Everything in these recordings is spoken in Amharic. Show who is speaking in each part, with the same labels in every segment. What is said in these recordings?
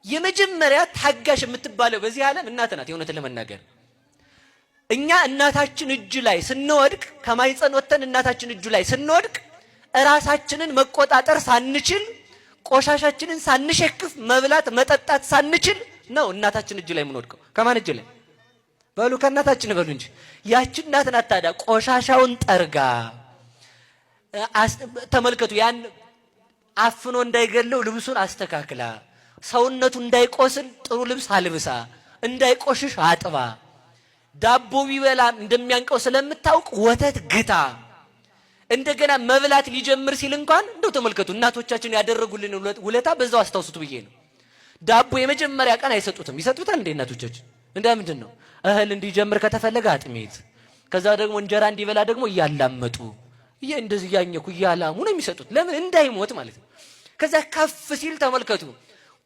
Speaker 1: የመጀመሪያ ታጋሽ የምትባለው በዚህ ዓለም እናት ናት። የእውነትን ለመናገር እኛ እናታችን እጅ ላይ ስንወድቅ ከማይጸን ወተን እናታችን እጁ ላይ ስንወድቅ ራሳችንን መቆጣጠር ሳንችል ቆሻሻችንን ሳንሸክፍ መብላት መጠጣት ሳንችል ነው እናታችን እጅ ላይ የምንወድቀው። ከማን እጅ ላይ? በሉ ከእናታችን በሉ እንጂ ያቺ እናት ናት ታዲያ ቆሻሻውን ጠርጋ ተመልከቱ፣ ያን አፍኖ እንዳይገለው ልብሱን አስተካክላ ሰውነቱ እንዳይቆስል ጥሩ ልብስ አልብሳ እንዳይቆሽሽ አጥባ ዳቦ ቢበላ እንደሚያንቀው ስለምታውቅ ወተት ግታ እንደገና መብላት ሊጀምር ሲል እንኳን እንደው ተመልከቱ እናቶቻችን ያደረጉልን ውለታ በዛው አስታውሱት ብዬ ነው። ዳቦ የመጀመሪያ ቀን አይሰጡትም። ይሰጡታል እንደ እናቶቻችን እንደ ምንድን ነው እህል እንዲጀምር ከተፈለገ አጥሜት፣ ከዛ ደግሞ እንጀራ እንዲበላ ደግሞ እያላመጡ እንደዚህ ያኘኩ እያላሙ ነው የሚሰጡት። ለምን? እንዳይሞት ማለት ነው። ከዛ ከፍ ሲል ተመልከቱ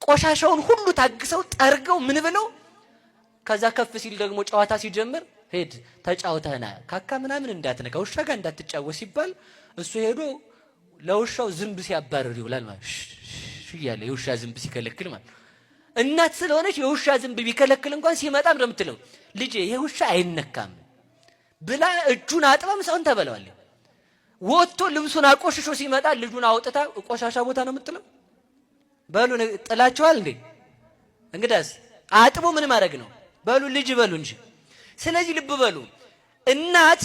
Speaker 1: ቆሻሻውን ሁሉ ታግሰው ጠርገው ምን ብለው ከዛ ከፍ ሲል ደግሞ ጨዋታ ሲጀምር ሄድ ተጫውተና ካካ ምናምን እንዳትነካ ውሻ ጋር እንዳትጫወት ሲባል እሱ ሄዶ ለውሻው ዝንብ ሲያባርር ይውላል ማለት እያለ የውሻ ዝንብ ሲከለክል ማለት እናት ስለሆነች የውሻ ዝንብ ቢከለክል እንኳን ሲመጣ እንደምትለው ልጄ ይሄ ውሻ አይነካም ብላ እጁን አጥባም ሰውን ተበለዋል። ወጥቶ ልብሱን አቆሽሾ ሲመጣ ልጁን አውጥታ ቆሻሻ ቦታ ነው የምትለው። በሉ ጥላችኋል እንዴ? እንግዳስ አጥቦ ምን ማድረግ ነው? በሉ ልጅ በሉ እንጂ። ስለዚህ ልብ በሉ እናት